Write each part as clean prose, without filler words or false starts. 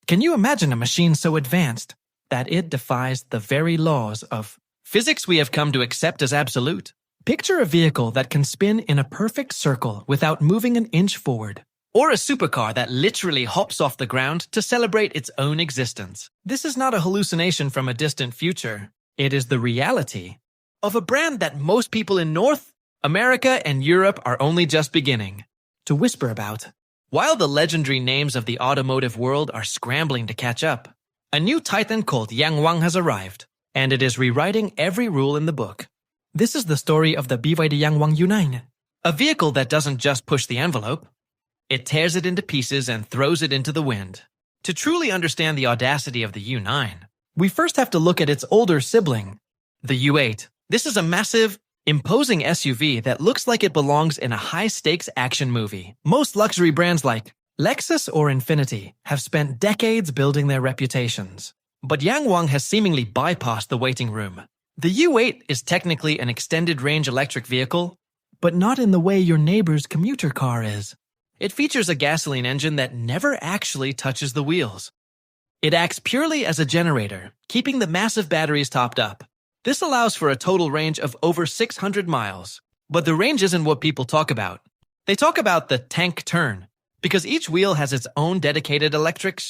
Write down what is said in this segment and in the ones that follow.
Can you imagine a machine so advanced that it defies the very laws of physics we have come to accept as absolute? Picture a vehicle that can spin in a perfect circle without moving an inch forward. Or a supercar that literally hops off the ground to celebrate its own existence. This is not a hallucination from a distant future. It is the reality of a brand that most people in North America and Europe are only just beginning to whisper about. While the legendary names of the automotive world are scrambling to catch up, a new titan called YangWang has arrived, and it is rewriting every rule in the book. This is the story of the BYD YangWang U9, a vehicle that doesn't just push the envelope, it tears it into pieces and throws it into the wind. To truly understand the audacity of the U9, we first have to look at its older sibling, the U8. This is a massive, imposing SUV that looks like it belongs in a high-stakes action movie. Most luxury brands like Lexus or Infiniti have spent decades building their reputations. But YangWang has seemingly bypassed the waiting room. The U8 is technically an extended-range electric vehicle, but not in the way your neighbor's commuter car is. It features a gasoline engine that never actually touches the wheels. It acts purely as a generator, keeping the massive batteries topped up. This allows for a total range of over 600 miles. But the range isn't what people talk about. They talk about the tank turn, because each wheel has its own dedicated electric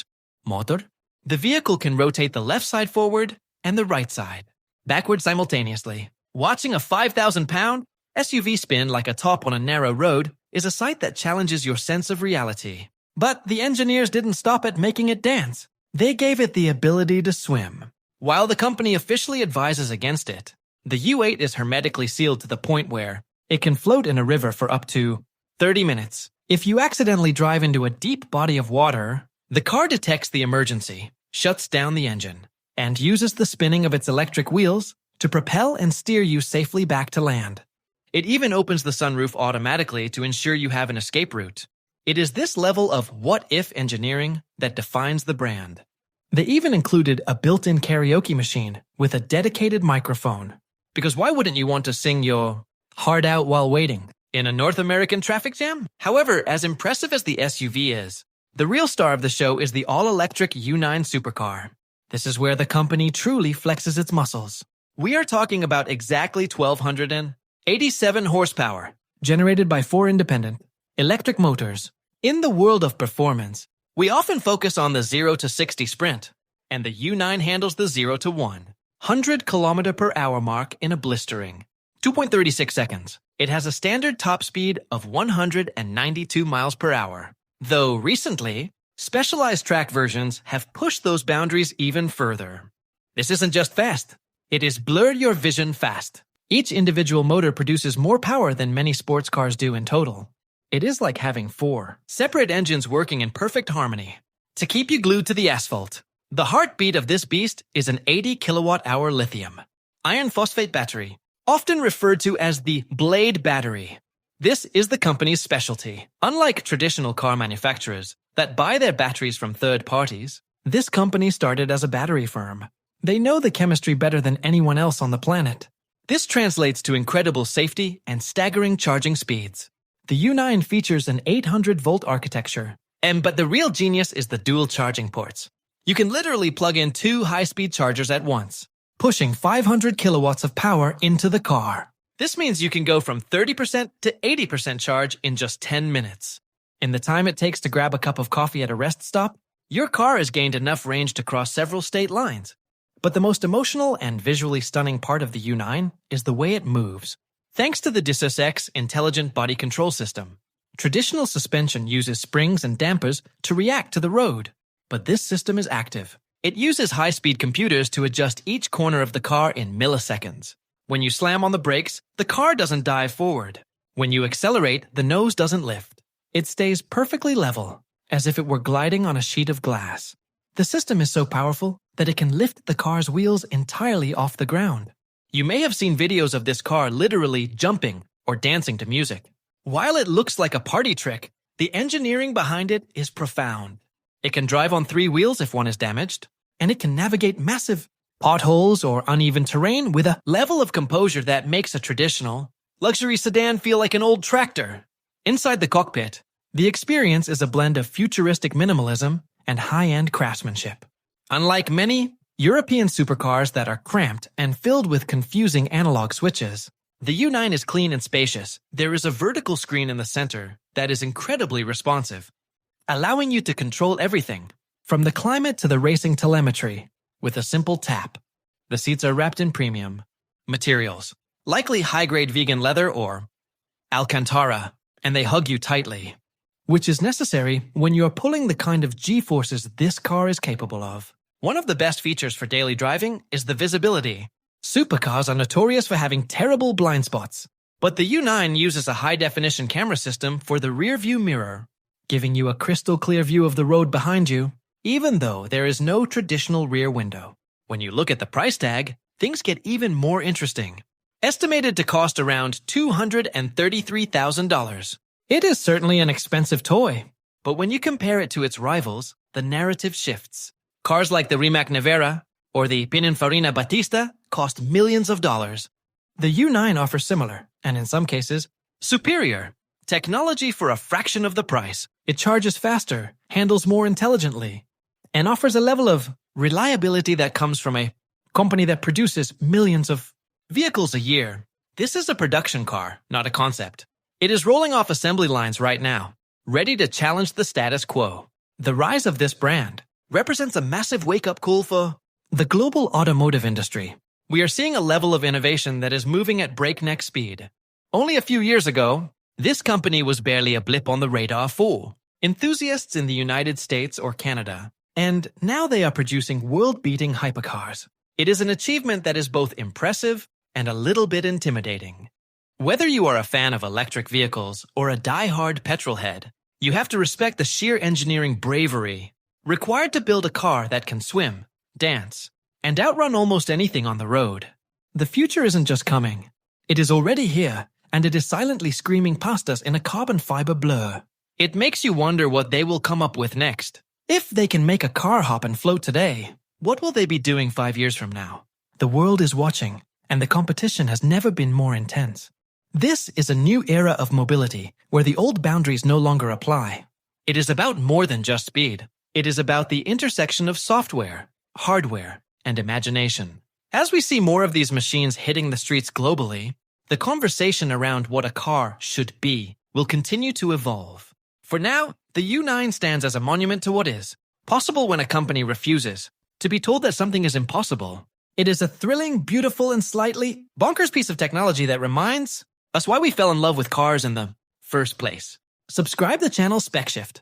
motor. The vehicle can rotate the left side forward and the right side backward simultaneously. Watching a 5,000-pound SUV spin like a top on a narrow road is a sight that challenges your sense of reality. But the engineers didn't stop at making it dance. They gave it the ability to swim. While the company officially advises against it, the U8 is hermetically sealed to the point where it can float in a river for up to 30 minutes. If you accidentally drive into a deep body of water, the car detects the emergency, shuts down the engine, and uses the spinning of its electric wheels to propel and steer you safely back to land. It even opens the sunroof automatically to ensure you have an escape route. It is this level of what-if engineering that defines the brand. They even included a built-in karaoke machine with a dedicated microphone. Because why wouldn't you want to sing your heart out while waiting in a North American traffic jam? However, as impressive as the SUV is, the real star of the show is the all-electric U9 supercar. This is where the company truly flexes its muscles. We are talking about exactly 1,287 horsepower, generated by 4 independent electric motors. In the world of performance, we often focus on the 0 to 60 sprint, and the U9 handles the 0 to 100 km/h mark in a blistering 2.36 seconds. It has a standard top speed of 192 miles per hour. Though recently, specialized track versions have pushed those boundaries even further. This isn't just fast, it is blur your vision fast. Each individual motor produces more power than many sports cars do in total. It is like having 4 separate engines working in perfect harmony to keep you glued to the asphalt. The heartbeat of this beast is an 80 kilowatt-hour lithium iron phosphate battery, often referred to as the Blade battery. This is the company's specialty. Unlike traditional car manufacturers that buy their batteries from third parties, this company started as a battery firm. They know the chemistry better than anyone else on the planet. This translates to incredible safety and staggering charging speeds. The U9 features an 800-volt architecture, but the real genius is the dual charging ports. You can literally plug in 2 high-speed chargers at once, pushing 500 kilowatts of power into the car. This means you can go from 30% to 80% charge in just 10 minutes. In the time it takes to grab a cup of coffee at a rest stop, your car has gained enough range to cross several state lines. But the most emotional and visually stunning part of the U9 is the way it moves. Thanks to the DiSus-X intelligent body control system, traditional suspension uses springs and dampers to react to the road. But this system is active. It uses high-speed computers to adjust each corner of the car in milliseconds. When you slam on the brakes, the car doesn't dive forward. When you accelerate, the nose doesn't lift. It stays perfectly level, as if it were gliding on a sheet of glass. The system is so powerful that it can lift the car's wheels entirely off the ground. You may have seen videos of this car literally jumping or dancing to music. While it looks like a party trick, the engineering behind it is profound. It can drive on 3 wheels if one is damaged, and it can navigate massive potholes or uneven terrain with a level of composure that makes a traditional luxury sedan feel like an old tractor. Inside the cockpit, the experience is a blend of futuristic minimalism and high-end craftsmanship. Unlike many European supercars that are cramped and filled with confusing analog switches, the U9 is clean and spacious. There is a vertical screen in the center that is incredibly responsive, allowing you to control everything, from the climate to the racing telemetry, with a simple tap. The seats are wrapped in premium materials, likely high-grade vegan leather or Alcantara, and they hug you tightly, which is necessary when you're pulling the kind of G-forces this car is capable of. One of the best features for daily driving is the visibility. Supercars are notorious for having terrible blind spots, but the U9 uses a high-definition camera system for the rear-view mirror, giving you a crystal-clear view of the road behind you, even though there is no traditional rear window. When you look at the price tag, things get even more interesting. Estimated to cost around $233,000. It is certainly an expensive toy, but when you compare it to its rivals, the narrative shifts. Cars like the Rimac Nevera or the Pininfarina Battista cost millions of dollars. The U9 offers similar, and in some cases, superior, technology for a fraction of the price. It charges faster, handles more intelligently, and offers a level of reliability that comes from a company that produces millions of vehicles a year. This is a production car, not a concept. It is rolling off assembly lines right now, ready to challenge the status quo. The rise of this brand represents a massive wake-up call for the global automotive industry. We are seeing a level of innovation that is moving at breakneck speed. Only a few years ago, this company was barely a blip on the radar for enthusiasts in the United States or Canada, and now they are producing world-beating hypercars. It is an achievement that is both impressive and a little bit intimidating. Whether you are a fan of electric vehicles or a die-hard petrol head, you have to respect the sheer engineering bravery required to build a car that can swim, dance, and outrun almost anything on the road. The future isn't just coming. It is already here, and it is silently screaming past us in a carbon fiber blur. It makes you wonder what they will come up with next. If they can make a car hop and float today, what will they be doing 5 years from now? The world is watching, and the competition has never been more intense. This is a new era of mobility, where the old boundaries no longer apply. It is about more than just speed. It is about the intersection of software, hardware, and imagination. As we see more of these machines hitting the streets globally, the conversation around what a car should be will continue to evolve. For now, the U9 stands as a monument to what is possible when a company refuses to be told that something is impossible. It is a thrilling, beautiful, and slightly bonkers piece of technology that reminds us why we fell in love with cars in the first place. Subscribe to the channel SpecShift